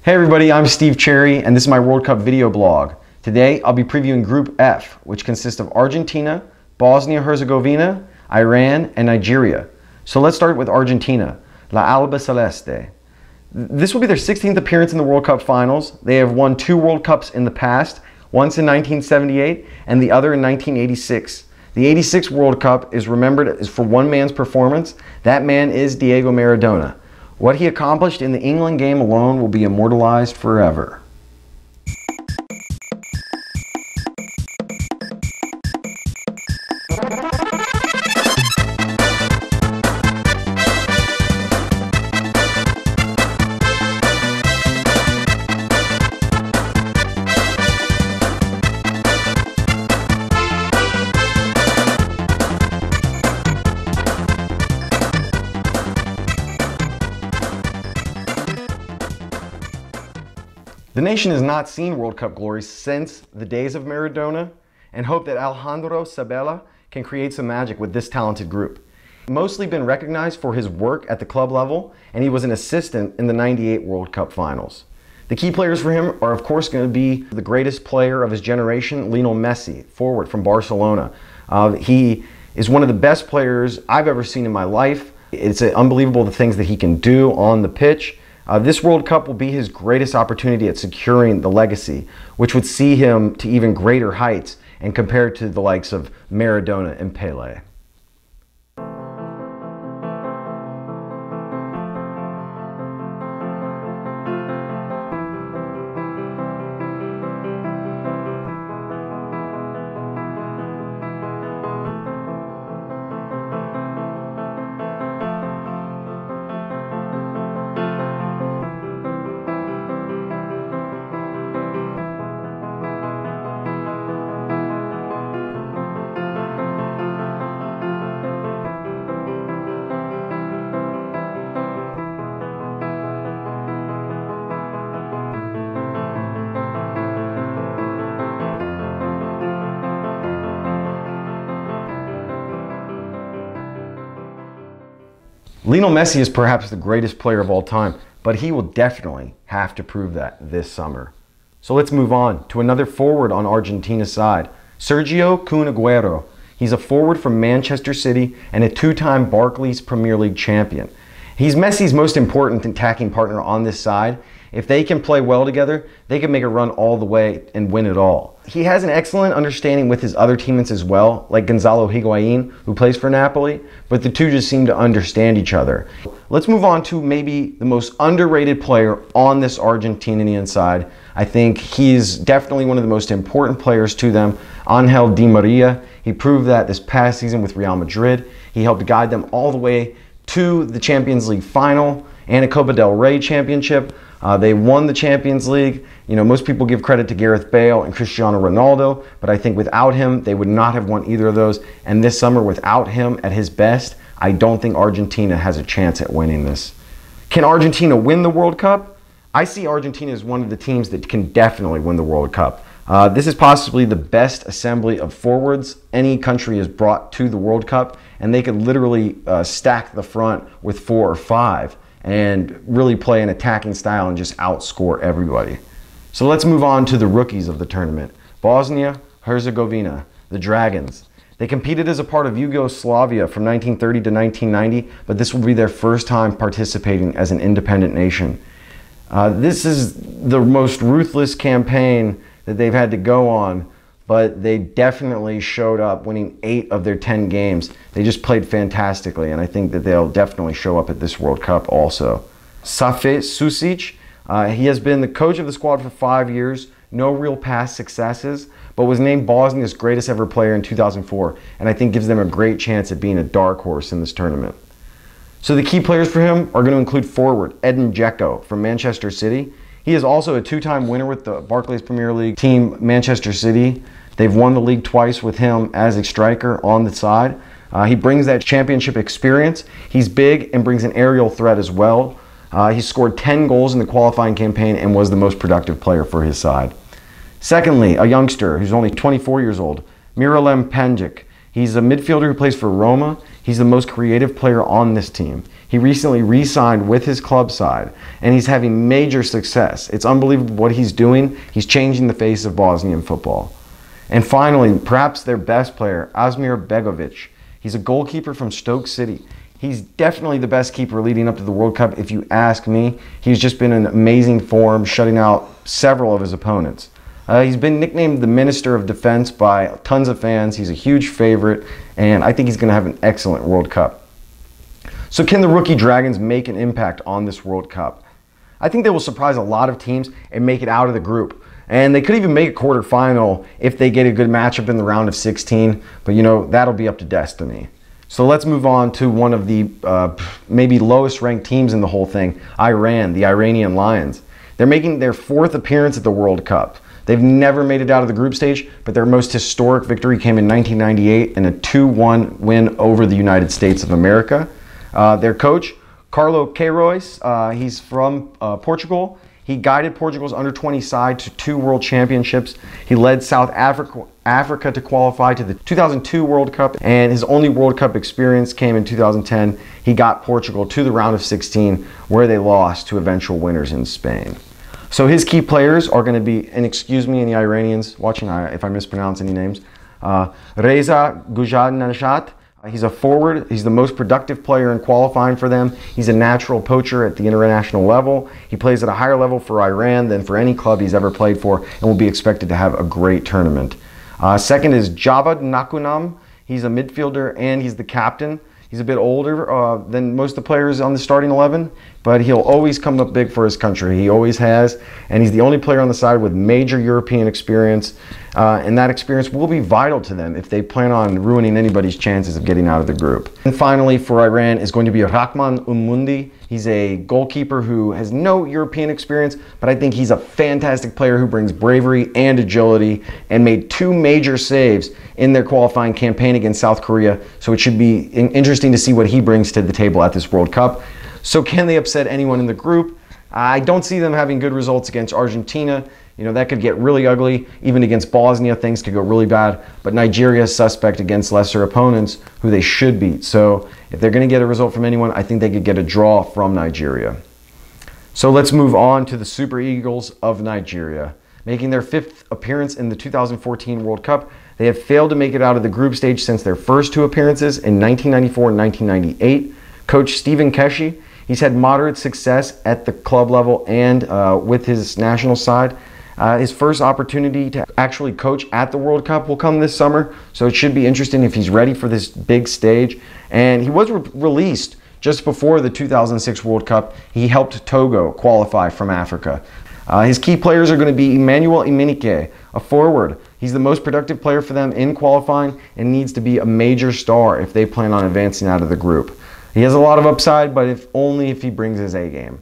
Hey everybody, I'm Steve Cherry and this is my World Cup video blog. Today I'll be previewing Group F, which consists of Argentina, Bosnia-Herzegovina, Iran, and Nigeria. So let's start with Argentina, La Albiceleste. This will be their 16th appearance in the World Cup finals. They have won 2 World Cups in the past, once in 1978 and the other in 1986. The 86 World Cup is remembered as for one man's performance. That man is Diego Maradona. What he accomplished in the England game alone will be immortalized forever. The nation has not seen World Cup glory since the days of Maradona and hope that Alejandro Sabella can create some magic with this talented group. He's mostly been recognized for his work at the club level, and he was an assistant in the '98 World Cup finals. The key players for him are of course going to be the greatest player of his generation, Lionel Messi, forward from Barcelona. He is one of the best players I've ever seen in my life. It's unbelievable the things that he can do on the pitch. This World Cup will be his greatest opportunity at securing the legacy, which would see him to even greater heights and compared to the likes of Maradona and Pelé. Lionel Messi is perhaps the greatest player of all time, but he will definitely have to prove that this summer. So let's move on to another forward on Argentina's side, Sergio Kun Aguero. He's a forward from Manchester City and a 2-time Barclays Premier League champion. He's Messi's most important attacking partner on this side. If they can play well together, they can make a run all the way and win it all. He has an excellent understanding with his other teammates as well, like Gonzalo Higuain, who plays for Napoli, but the two just seem to understand each other. Let's move on to maybe the most underrated player on this Argentinian side. I think he's definitely one of the most important players to them, Angel Di Maria. He proved that this past season with Real Madrid. He helped guide them all the way to the Champions League final and a Copa del Rey championship. They won the Champions League. You know, most people give credit to Gareth Bale and Cristiano Ronaldo, but I think without him, they would not have won either of those. And this summer, without him at his best, I don't think Argentina has a chance at winning this. Can Argentina win the World Cup? I see Argentina as one of the teams that can definitely win the World Cup. This is possibly the best assembly of forwards any country has brought to the World Cup, and they could literally stack the front with 4 or 5. And really play an attacking style and just outscore everybody. So let's move on to the rookies of the tournament. Bosnia-Herzegovina, the Dragons. They competed as a part of Yugoslavia from 1930 to 1990, but this will be their first time participating as an independent nation. This is the most ruthless campaign that they've had to go on, but they definitely showed up, winning 8 of their 10 games. They just played fantastically, and I think that they'll definitely show up at this World Cup also. Safet Susic, he has been the coach of the squad for 5 years, no real past successes, but was named Bosnia's greatest ever player in 2004, and I think gives them a great chance at being a dark horse in this tournament. So the key players for him are going to include forward Edin Dzeko from Manchester City. He is also a 2-time winner with the Barclays Premier League team, Manchester City. They've won the league twice with him as a striker on the side. He brings that championship experience. He's big and brings an aerial threat as well. He scored 10 goals in the qualifying campaign and was the most productive player for his side. Secondly, a youngster who's only 24 years old, Miralem Pjanic. He's a midfielder who plays for Roma. He's the most creative player on this team. He recently re-signed with his club side, and he's having major success. It's unbelievable what he's doing. He's changing the face of Bosnian football. And finally, perhaps their best player, Asmir Begovic. He's a goalkeeper from Stoke City. He's definitely the best keeper leading up to the World Cup, if you ask me. He's just been in amazing form, shutting out several of his opponents. He's been nicknamed the Minister of Defense by tons of fans. He's a huge favorite, and I think he's going to have an excellent World Cup. So can the rookie Dragons make an impact on this World Cup? I think they will surprise a lot of teams and make it out of the group. And they could even make a quarterfinal if they get a good matchup in the round of 16. But, you know, that'll be up to destiny. So let's move on to one of the maybe lowest ranked teams in the whole thing, Iran, the Iranian Lions. They're making their 4th appearance at the World Cup. They've never made it out of the group stage, but their most historic victory came in 1998 in a 2-1 win over the United States of America. Their coach, Carlo Queiroz, he's from Portugal. He guided Portugal's under-20 side to 2 world championships. He led South Africa to qualify to the 2002 World Cup, and his only World Cup experience came in 2010. He got Portugal to the round of 16, where they lost to eventual winners in Spain. So his key players are going to be, and excuse me, any Iranians watching if I mispronounce any names, Reza Ghoujanashat. He's a forward. He's the most productive player in qualifying for them. He's a natural poacher at the international level. He plays at a higher level for Iran than for any club he's ever played for, and will be expected to have a great tournament. Second is Javad Nakunam. He's a midfielder and he's the captain. He's a bit older than most of the players on the starting 11, but he'll always come up big for his country. He always has, and he's the only player on the side with major European experience, and that experience will be vital to them if they plan on ruining anybody's chances of getting out of the group. And finally, for Iran is going to be Rahman Ummundi. He's a goalkeeper who has no European experience, but I think he's a fantastic player who brings bravery and agility, and made 2 major saves in their qualifying campaign against South Korea. So it should be interesting to see what he brings to the table at this World Cup. So can they upset anyone in the group? I don't see them having good results against Argentina. You know, that could get really ugly. Even against Bosnia, things could go really bad. But Nigeria is suspect against lesser opponents who they should beat. So if they're going to get a result from anyone, I think they could get a draw from Nigeria. So let's move on to the Super Eagles of Nigeria. Making their 5th appearance in the 2014 World Cup, they have failed to make it out of the group stage since their first 2 appearances in 1994 and 1998. Coach Stephen Keshi, he's had moderate success at the club level and with his national side. His first opportunity to actually coach at the World Cup will come this summer, so it should be interesting if he's ready for this big stage. And he was released just before the 2006 World Cup. He helped Togo qualify from Africa. His key players are going to be Emmanuel Iminike, a forward. He's the most productive player for them in qualifying and needs to be a major star if they plan on advancing out of the group. He has a lot of upside, but only if he brings his A game.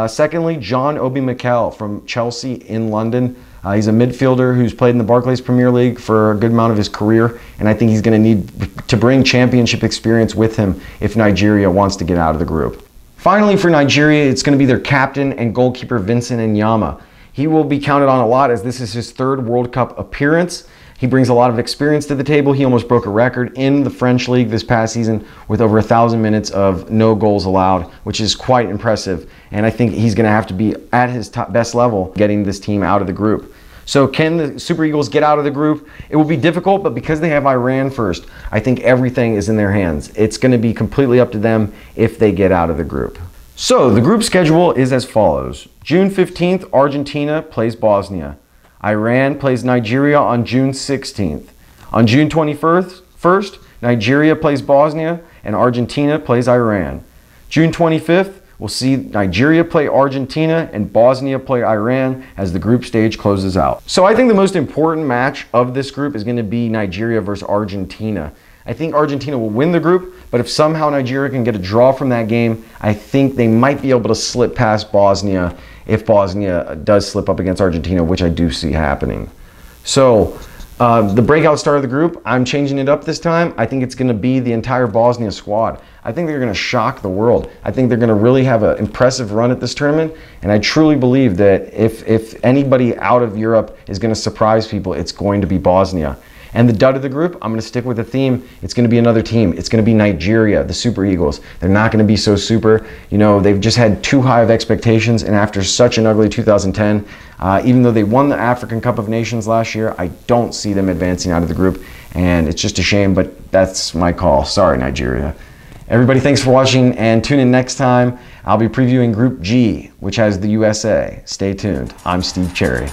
Secondly, John Obi Mikel from Chelsea in London. He's a midfielder who's played in the Barclays Premier League for a good amount of his career, and I think he's going to need to bring championship experience with him if Nigeria wants to get out of the group. Finally, for Nigeria, it's going to be their captain and goalkeeper Vincent Nyama. He will be counted on a lot as this is his 3rd World Cup appearance. He brings a lot of experience to the table. He almost broke a record in the French league this past season with over 1,000 minutes of no goals allowed, which is quite impressive. And I think he's going to have to be at his best level getting this team out of the group. So can the Super Eagles get out of the group? It will be difficult, but because they have Iran first, I think everything is in their hands. It's going to be completely up to them if they get out of the group. So the group schedule is as follows. June 15th, Argentina plays Bosnia. Iran plays Nigeria on June 16th. On June 21st, Nigeria plays Bosnia and Argentina plays Iran. June 25th, we'll see Nigeria play Argentina and Bosnia play Iran as the group stage closes out. So I think the most important match of this group is going to be Nigeria versus Argentina. I think Argentina will win the group, but if somehow Nigeria can get a draw from that game, I think they might be able to slip past Bosnia if Bosnia does slip up against Argentina, which I do see happening. So the breakout star of the group, I'm changing it up this time. I think it's going to be the entire Bosnia squad. I think they're going to shock the world. I think they're going to really have an impressive run at this tournament, and I truly believe that if anybody out of Europe is going to surprise people, it's going to be Bosnia. And the dud of the group, I'm going to stick with the theme. It's going to be another team. It's going to be Nigeria, the Super Eagles. They're not going to be so super. You know, they've just had too high of expectations, and after such an ugly 2010, even though they won the African Cup of Nations last year, I don't see them advancing out of the group, and it's just a shame, but that's my call. Sorry, Nigeria. Everybody, thanks for watching, and tune in next time. I'll be previewing Group G, which has the USA. Stay tuned. I'm Steve Cherry.